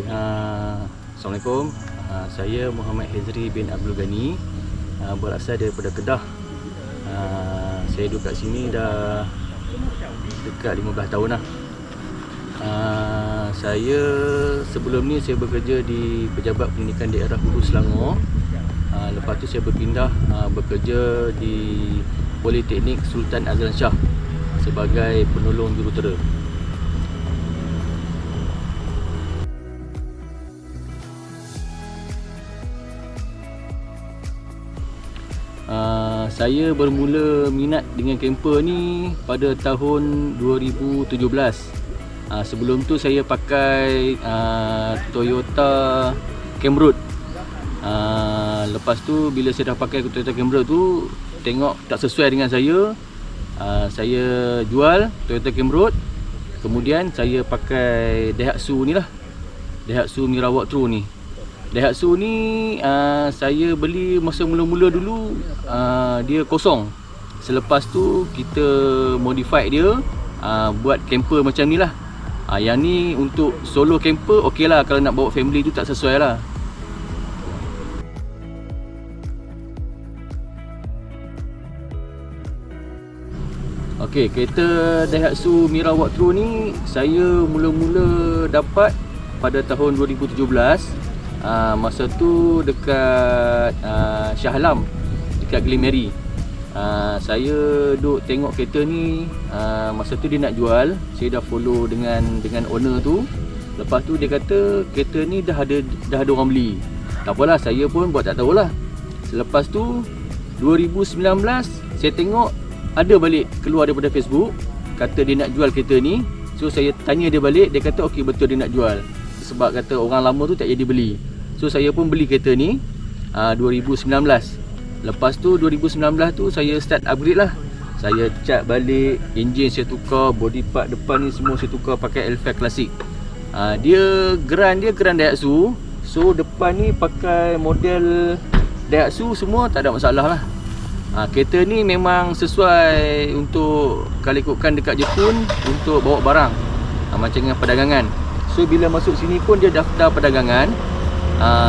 Assalamualaikum. Saya Muhammad Hezri bin Abdul Ghani, berasal daripada Kedah. Saya duduk kat sini dah dekat 15 tahun lah. Saya sebelum ni saya bekerja di Pejabat Pendidikan Daerah Hulu Selangor. Lepas tu saya berpindah bekerja di Politeknik Sultan Azlan Shah sebagai penolong jurutera. Saya bermula minat dengan camper ni pada tahun 2017. Sebelum tu saya pakai Toyota Camry. Lepas tu bila saya dah pakai Toyota Camry tu, tengok tak sesuai dengan saya. Saya jual Toyota Camry. Kemudian saya pakai Daihatsu ni lah, Daihatsu MIRA ni. Daihatsu ni saya beli masa mula-mula dulu, dia kosong. Selepas tu kita modify dia, buat camper macam ni lah. Yang ni untuk solo camper okey lah, kalau nak bawa family tu tak sesuai lah. Okey, kereta Daihatsu MIRA ni saya mula-mula dapat pada tahun 2017. Masa tu dekat Shah Alam, dekat Menari. Saya duk tengok kereta ni, masa tu dia nak jual. Saya dah follow dengan owner tu. Lepas tu dia kata kereta ni dah ada orang beli. Tak apalah, saya pun buat tak tahulah. Selepas tu 2019 saya tengok ada balik keluar daripada Facebook, kata dia nak jual kereta ni. So saya tanya dia balik, dia kata okey betul dia nak jual, sebab kata orang lama tu tak jadi beli. So saya pun beli kereta ni 2019. Lepas tu 2019 tu saya start upgrade lah. Saya cat balik, enjin saya tukar, body part depan ni semua saya tukar pakai L5 Classic. Dia geran Daihatsu. So depan ni pakai model Daihatsu semua, tak ada masalah lah. Kereta ni memang sesuai untuk kalau ikutkan dekat Jepun untuk bawa barang, macam dengan perdagangan. So bila masuk sini pun dia daftar perdagangan.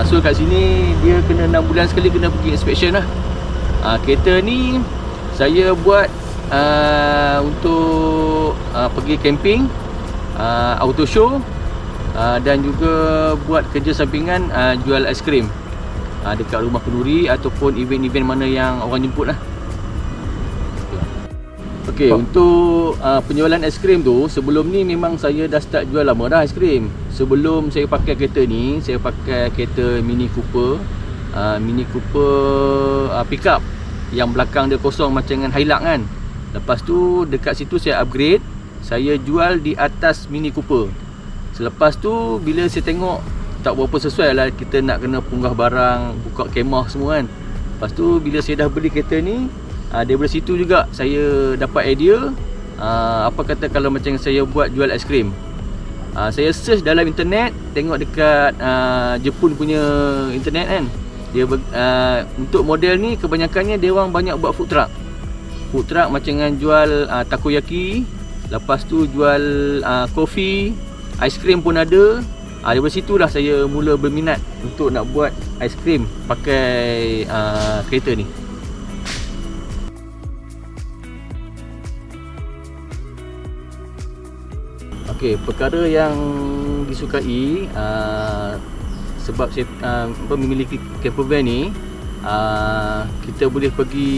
So kat sini dia kena 6 bulan sekali kena pergi inspection lah. Kereta ni saya buat untuk pergi camping, auto show, dan juga buat kerja sampingan, jual aiskrim dekat rumah kenduri ataupun event-event mana yang orang jemput lah. Okey, untuk penjualan aiskrim tu, sebelum ni memang saya dah start jual lama dah aiskrim. Sebelum saya pakai kereta ni, saya pakai kereta Mini Cooper pickup yang belakang dia kosong macam dengan Hilux kan. Lepas tu dekat situ saya upgrade, saya jual di atas Mini Cooper. Selepas tu bila saya tengok tak berapa sesuai lah, kita nak kena punggah barang, buka kemah semua kan. Lepas tu bila saya dah beli kereta ni, daripada situ juga saya dapat idea, apa kata kalau macam saya buat jual aiskrim. Saya search dalam internet, tengok dekat Jepun punya internet kan. Dia untuk model ni kebanyakannya dia orang banyak buat food truck. Food truck macam dengan jual takoyaki, lepas tu jual kopi, aiskrim pun ada. Daripada situlah saya mula berminat untuk nak buat aiskrim pakai kereta ni. Okey, perkara yang disukai sebab saya memiliki campervan ni, kita boleh pergi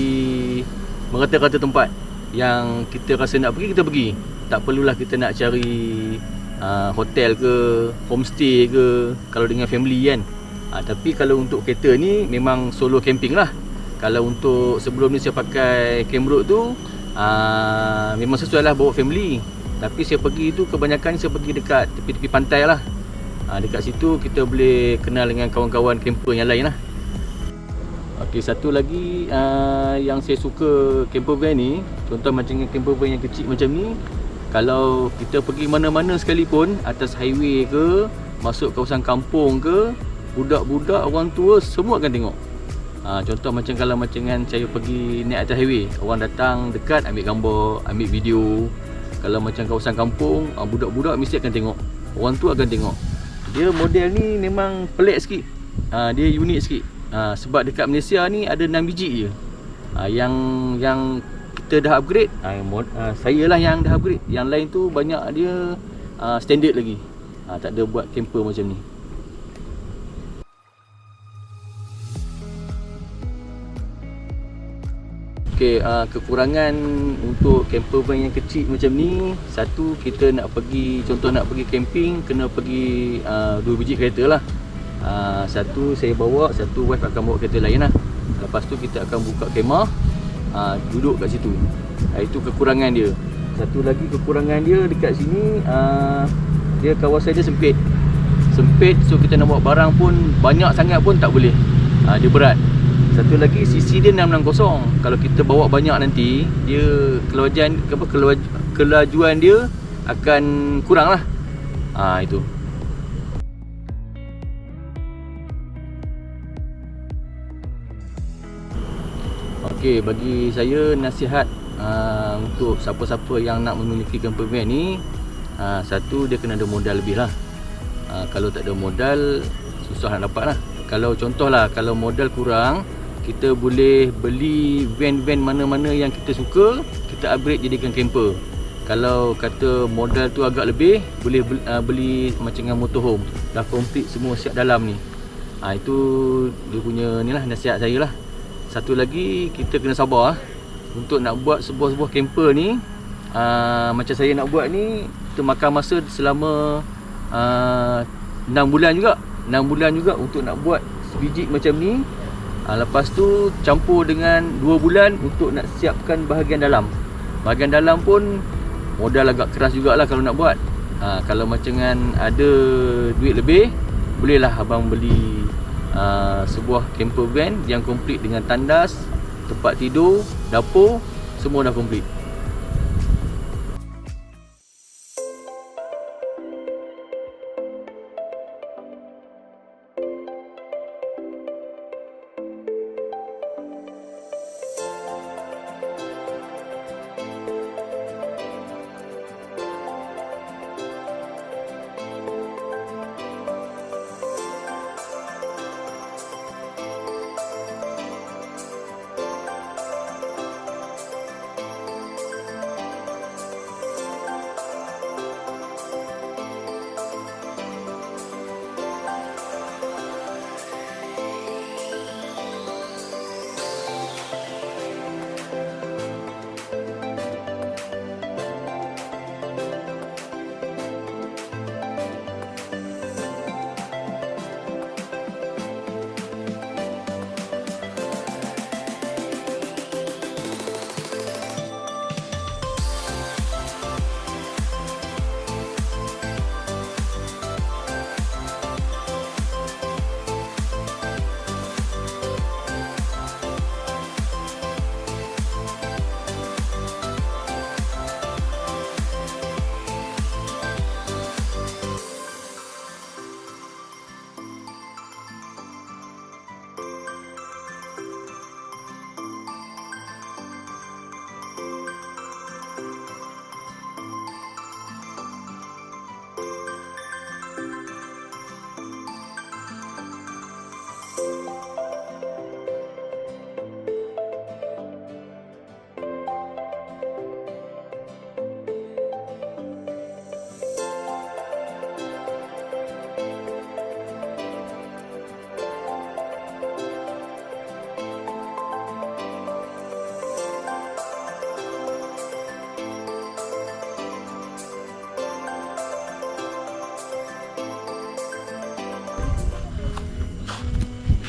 merata-rata tempat yang kita rasa nak pergi, kita pergi. Tak perlulah kita nak cari hotel ke, homestay ke kalau dengan family kan. Tapi kalau untuk kereta ni memang solo camping lah. Kalau untuk sebelum ni saya pakai Camry tu, memang sesuai lah bawa family. Tapi saya pergi tu kebanyakan saya pergi dekat tepi-tepi pantai lah. Dekat situ kita boleh kenal dengan kawan-kawan camper yang lain lah. Okey, satu lagi yang saya suka campervan ni, contoh macam campervan yang kecil macam ni, kalau kita pergi mana-mana sekalipun, atas highway ke, masuk kawasan kampung ke, budak-budak, orang tua semua akan tengok. Contoh macam kalau macam kan saya pergi naik atas highway, orang datang dekat ambil gambar, ambil video. Kalau macam kawasan kampung, budak-budak mesti akan tengok, orang tua akan tengok. Dia model ni memang pelik sikit. Dia unik sikit. Sebab dekat Malaysia ni ada 6 biji je. Yang kita dah upgrade, saya lah yang dah upgrade. Yang lain tu banyak dia standard lagi. Tak ada buat camper macam ni. Okey, kekurangan untuk campervan yang kecil macam ni, satu, kita nak pergi, contoh nak pergi camping, kena pergi 2 biji kereta lah. Satu saya bawa, satu wife akan bawa kereta lain lah. Lepas tu kita akan buka kemah, duduk kat situ. Itu kekurangan dia. Satu lagi kekurangan dia dekat sini, dia kawasan dia sempit. So kita nak bawa barang pun banyak sangat pun tak boleh. Dia berat. Satu lagi, CC dia 660. Kalau kita bawa banyak nanti, dia kelajuan dia akan kurang lah. Itu. Okey, bagi saya nasihat untuk siapa-siapa yang nak memiliki campervan ni, satu, dia kena ada modal lebih lah. Kalau tak ada modal, susah nak dapat lah. Kalau contohlah, kalau modal kurang, kita boleh beli van-van mana-mana yang kita suka, kita upgrade jadikan camper. Kalau kata modal tu agak lebih, boleh beli macam dengan motorhome, dah komplit semua siap dalam ni. Itu dia punya ni lah, nasihat saya lah. Satu lagi, kita kena sabar untuk nak buat sebuah camper ni. Macam saya nak buat ni, kita makan masa selama 6 bulan juga. 6 bulan juga untuk nak buat sebiji macam ni. Lepas tu campur dengan 2 bulan untuk nak siapkan bahagian dalam. Bahagian dalam pun modal agak keras jugalah kalau nak buat. Kalau macam ada duit lebih, bolehlah abang beli sebuah campervan yang komplit dengan tandas, tempat tidur, dapur, semua dah komplit.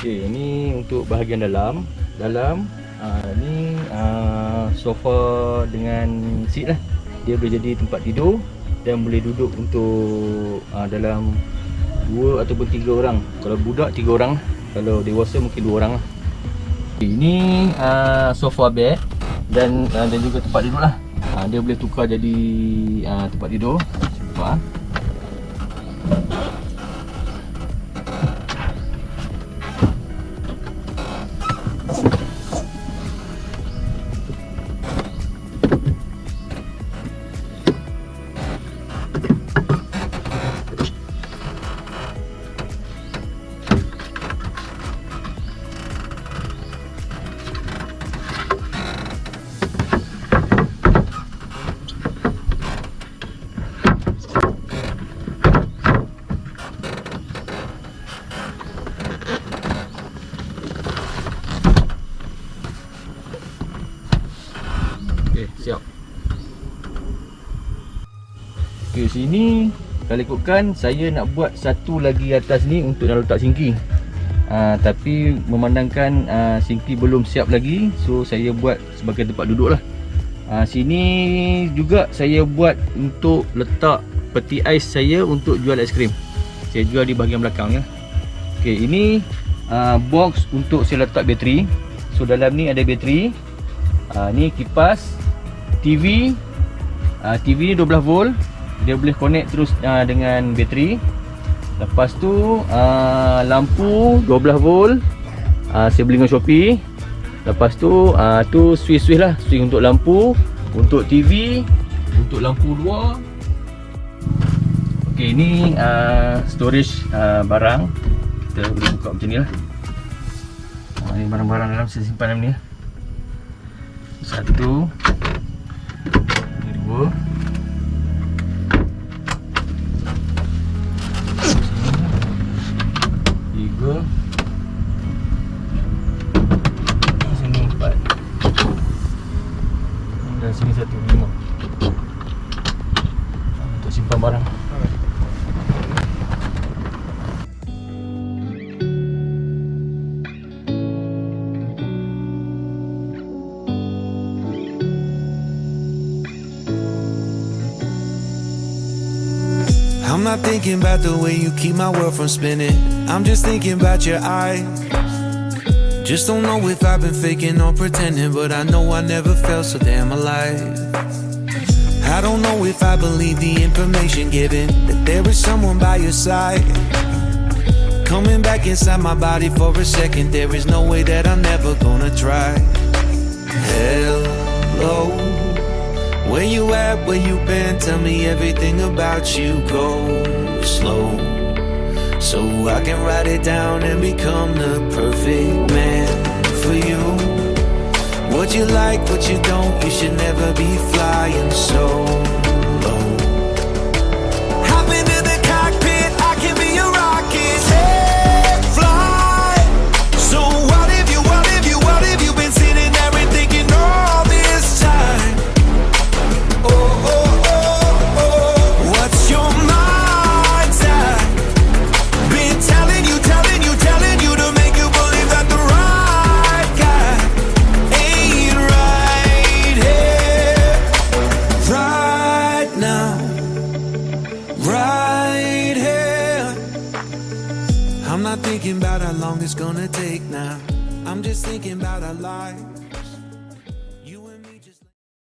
Okey, ini untuk bahagian dalam. Ni sofa dengan seat lah. Dia boleh jadi tempat tidur dan boleh duduk untuk dalam 2 ataupun 3 orang. Kalau budak 3 orang, kalau dewasa mungkin 2 orang lah. Ini sofa bed dan juga tempat tidur lah. Dia boleh tukar jadi tempat tidur. Nampak? sini kalau ikutkan saya nak buat satu lagi atas ni untuk nak letak sinki. Tapi memandangkan sinki belum siap lagi, so saya buat sebagai tempat duduk lah. Sini juga saya buat untuk letak peti ais saya untuk jual aiskrim. Saya jual di bahagian belakang ya. Okey, ini box untuk saya letak bateri. So dalam ni ada bateri. Ni kipas, TV. TV ni 12 volt. Dia boleh connect terus dengan bateri. Lepas tu lampu 12 volt. Saya beli dengan Shopee. Lepas tu tu switch lah, switch untuk lampu, untuk TV, untuk lampu luar. Okey, ini storage barang. Kita boleh buka macam ni lah. Ini barang-barang dalam saya simpan dalam ni. Satu, ini dua. Tiga. Sini empat. Dan sini satu, lima. Untuk simpan barang. I'm not thinking about the way you keep my world from spinning. I'm just thinking about your eyes. Just don't know if I've been faking or pretending, but I know I never felt so damn alive. I don't know if I believe the information given, that there is someone by your side. Coming back inside my body for a second, there is no way that I'm never gonna try. Hello, where you at, where you been, tell me everything about you. Go slow, so I can write it down and become the perfect man for you. What you like, what you don't, you should never be flying so low. Hop into the cockpit, I can be your rocket. Hey, fly. So what if you been sitting there and thinking all this time? What's your mind's at? Been telling you to make you believe that the right guy ain't right here, right now, right here. I'm not thinking about how long it's gonna take now. I'm just thinking about our life.